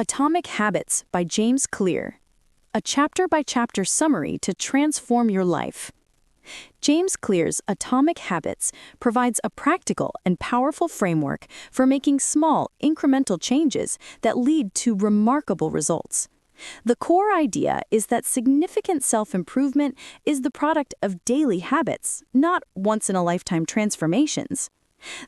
Atomic Habits by James Clear. A chapter-by-chapter summary to transform your life. James Clear's Atomic Habits provides a practical and powerful framework for making small, incremental changes that lead to remarkable results. The core idea is that significant self-improvement is the product of daily habits, not once-in-a-lifetime transformations.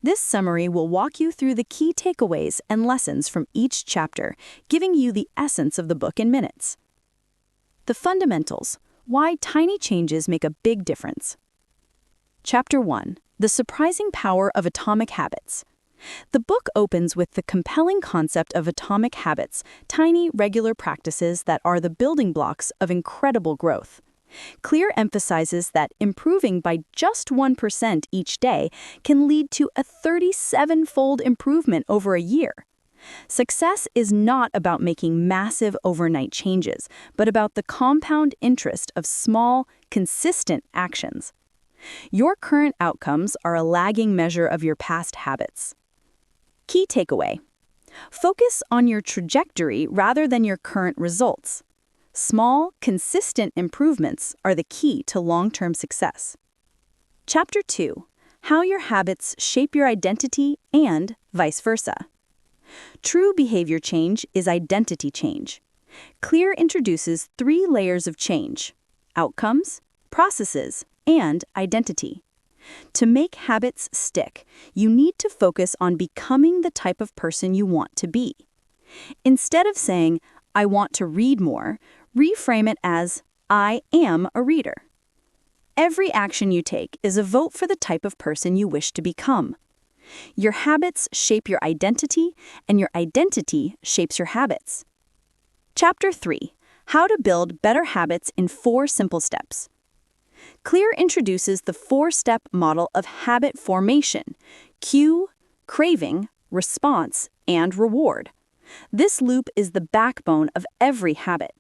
This summary will walk you through the key takeaways and lessons from each chapter, giving you the essence of the book in minutes. The fundamentals: why tiny changes make a big difference. Chapter 1: The surprising power of atomic habits. The book opens with the compelling concept of atomic habits, tiny, regular practices that are the building blocks of incredible growth. Clear emphasizes that improving by just 1% each day can lead to a 37-fold improvement over a year. Success is not about making massive overnight changes, but about the compound interest of small, consistent actions. Your current outcomes are a lagging measure of your past habits. Key takeaway: focus on your trajectory rather than your current results. Small, consistent improvements are the key to long-term success. Chapter 2: How your habits shape your identity and vice versa. True behavior change is identity change. Clear introduces 3 layers of change: outcomes, processes, and identity. To make habits stick, you need to focus on becoming the type of person you want to be. Instead of saying, "I want to read more," reframe it as, "I am a reader." Every action you take is a vote for the type of person you wish to become. Your habits shape your identity, and your identity shapes your habits. Chapter 3: How to build better habits in 4 simple steps. Clear introduces the 4-step model of habit formation: cue, craving, response, and reward. This loop is the backbone of every habit.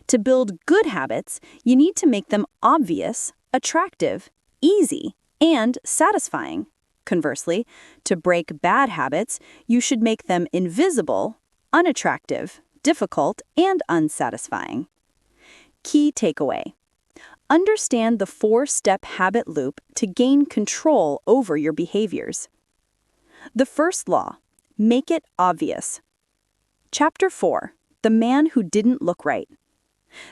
To build good habits, you need to make them obvious, attractive, easy, and satisfying. Conversely, to break bad habits, you should make them invisible, unattractive, difficult, and unsatisfying. Key takeaway: understand the 4-step habit loop to gain control over your behaviors. The first law: make it obvious. Chapter 4: The Man Who Didn't Look Right.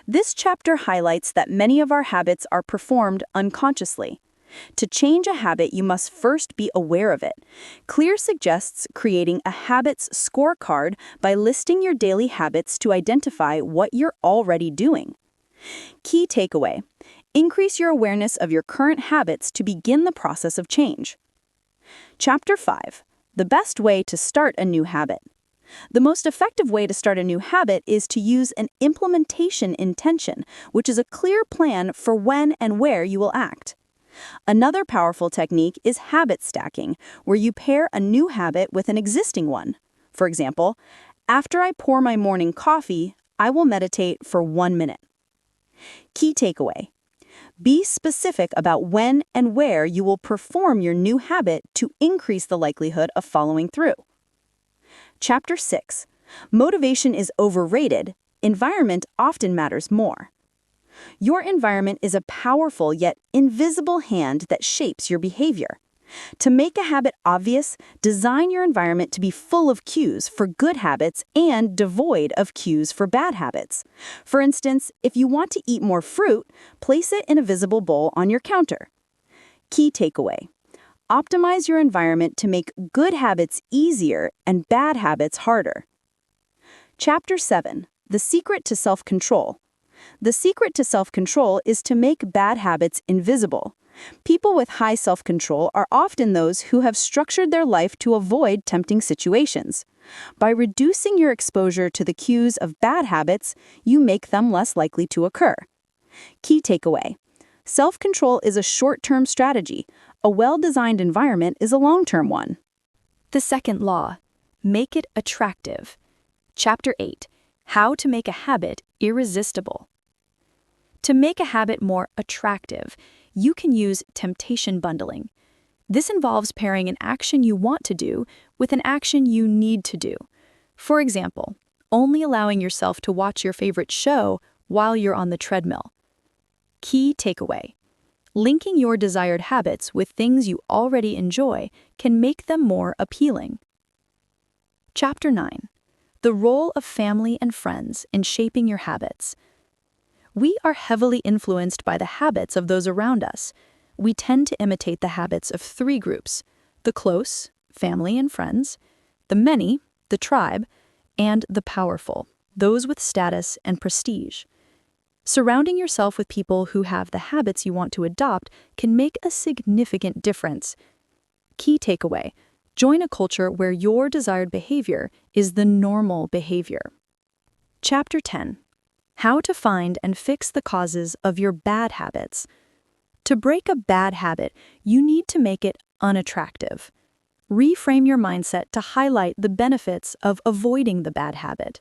This chapter highlights that many of our habits are performed unconsciously. To change a habit, you must first be aware of it. Clear suggests creating a habits scorecard by listing your daily habits to identify what you're already doing. Key takeaway: increase your awareness of your current habits to begin the process of change. Chapter 5: The best way to start a new habit. The most effective way to start a new habit is to use an implementation intention, which is a clear plan for when and where you will act. Another powerful technique is habit stacking, where you pair a new habit with an existing one. For example, after I pour my morning coffee, I will meditate for 1 minute. Key takeaway: be specific about when and where you will perform your new habit to increase the likelihood of following through. Chapter 6: Motivation is overrated. Environment often matters more. Your environment is a powerful yet invisible hand that shapes your behavior. To make a habit obvious, design your environment to be full of cues for good habits and devoid of cues for bad habits. For instance, if you want to eat more fruit, place it in a visible bowl on your counter. Key takeaway: optimize your environment to make good habits easier and bad habits harder. Chapter 7: The Secret to Self-Control. The secret to self-control is to make bad habits invisible. People with high self-control are often those who have structured their life to avoid tempting situations. By reducing your exposure to the cues of bad habits, you make them less likely to occur. Key takeaway: self-control is a short-term strategy. A well-designed environment is a long-term one. The second law: make it attractive. Chapter 8: How to make a habit irresistible. To make a habit more attractive, you can use temptation bundling. This involves pairing an action you want to do with an action you need to do. For example, only allowing yourself to watch your favorite show while you're on the treadmill. Key takeaway: linking your desired habits with things you already enjoy can make them more appealing. Chapter 9. The role of family and friends in shaping your habits. We are heavily influenced by the habits of those around us. We tend to imitate the habits of three groups: the close, family and friends; the many, the tribe; and the powerful, those with status and prestige. Surrounding yourself with people who have the habits you want to adopt can make a significant difference. Key takeaway: join a culture where your desired behavior is the normal behavior. Chapter 10. How to find and fix the causes of your bad habits. To break a bad habit, you need to make it unattractive. Reframe your mindset to highlight the benefits of avoiding the bad habit.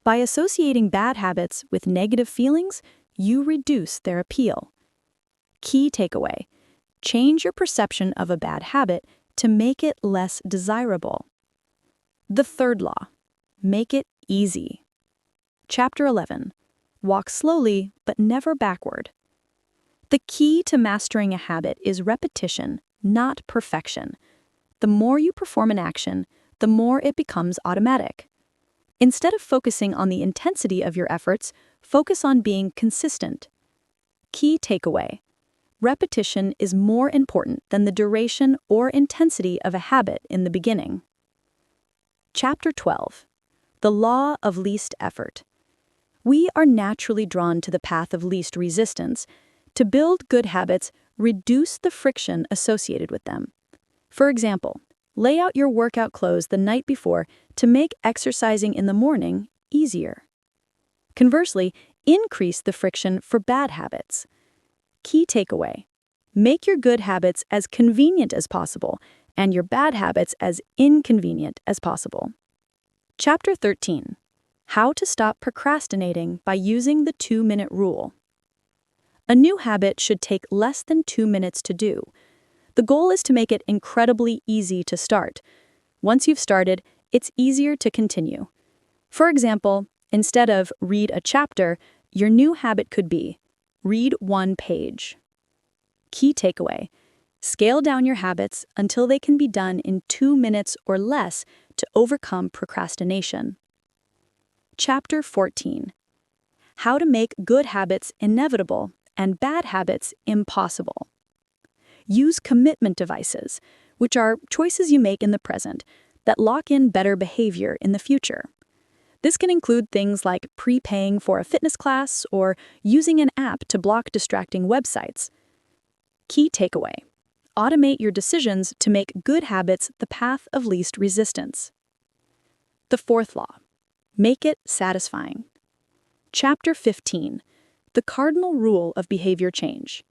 By associating bad habits with negative feelings, you reduce their appeal. Key takeaway: change your perception of a bad habit to make it less desirable. The third law: make it easy. Chapter 11. Walk slowly, but never backward. The key to mastering a habit is repetition, not perfection. The more you perform an action, the more it becomes automatic. Instead of focusing on the intensity of your efforts, focus on being consistent. Key takeaway: repetition is more important than the duration or intensity of a habit in the beginning. Chapter 12. The law of least effort. We are naturally drawn to the path of least resistance. To build good habits, reduce the friction associated with them. For example, lay out your workout clothes the night before to make exercising in the morning easier. Conversely, increase the friction for bad habits. Key takeaway: make your good habits as convenient as possible and your bad habits as inconvenient as possible. Chapter 13. How to stop procrastinating by using the 2-minute rule. A new habit should take less than 2 minutes to do. The goal is to make it incredibly easy to start. Once you've started, it's easier to continue. For example, instead of read a chapter, your new habit could be read 1 page. Key takeaway: scale down your habits until they can be done in 2 minutes or less to overcome procrastination. Chapter 14. How to make good habits inevitable and bad habits impossible. Use commitment devices, which are choices you make in the present that lock in better behavior in the future. This can include things like prepaying for a fitness class or using an app to block distracting websites. Key takeaway: automate your decisions to make good habits the path of least resistance. The fourth law: make it satisfying. Chapter 15. The cardinal rule of behavior change.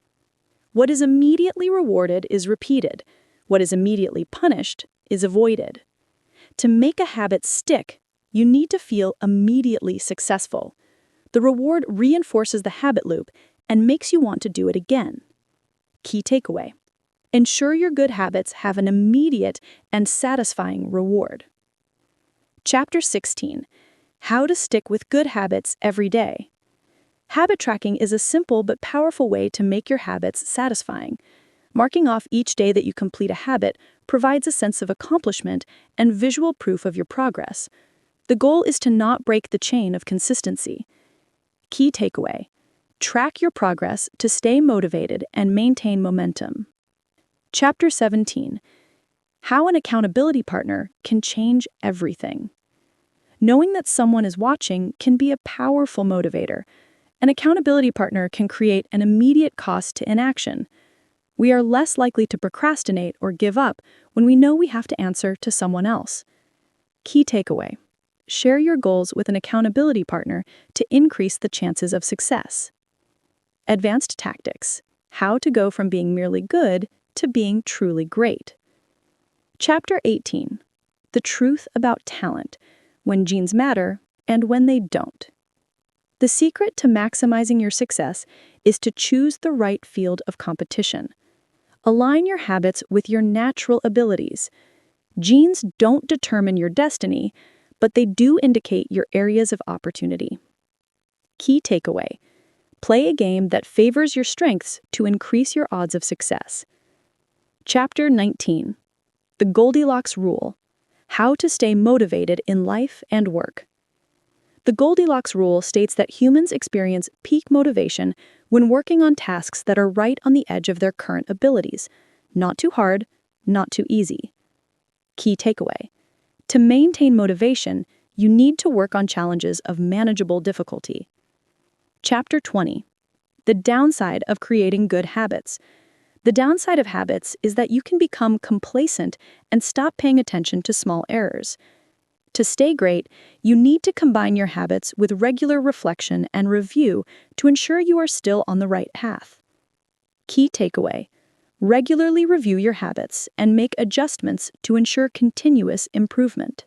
What is immediately rewarded is repeated. What is immediately punished is avoided. To make a habit stick, you need to feel immediately successful. The reward reinforces the habit loop and makes you want to do it again. Key takeaway: ensure your good habits have an immediate and satisfying reward. Chapter 16. How to stick with good habits every day. Habit tracking is a simple but powerful way to make your habits satisfying. Marking off each day that you complete a habit provides a sense of accomplishment and visual proof of your progress. The goal is to not break the chain of consistency. Key takeaway: track your progress to stay motivated and maintain momentum. Chapter 17. How an accountability partner can change everything. Knowing that someone is watching can be a powerful motivator. An accountability partner can create an immediate cost to inaction. We are less likely to procrastinate or give up when we know we have to answer to someone else. Key takeaway: share your goals with an accountability partner to increase the chances of success. Advanced tactics: how to go from being merely good to being truly great. Chapter 18. The truth about talent, when genes matter and when they don't. The secret to maximizing your success is to choose the right field of competition. Align your habits with your natural abilities. Genes don't determine your destiny, but they do indicate your areas of opportunity. Key takeaway: play a game that favors your strengths to increase your odds of success. Chapter 19: The Goldilocks Rule: How to Stay Motivated in Life and Work. The Goldilocks Rule states that humans experience peak motivation when working on tasks that are right on the edge of their current abilities. Not too hard, not too easy. Key takeaway: to maintain motivation, you need to work on challenges of manageable difficulty. Chapter 20: The Downside of Creating Good Habits. The downside of habits is that you can become complacent and stop paying attention to small errors. To stay great, you need to combine your habits with regular reflection and review to ensure you are still on the right path. Key takeaway: regularly review your habits and make adjustments to ensure continuous improvement.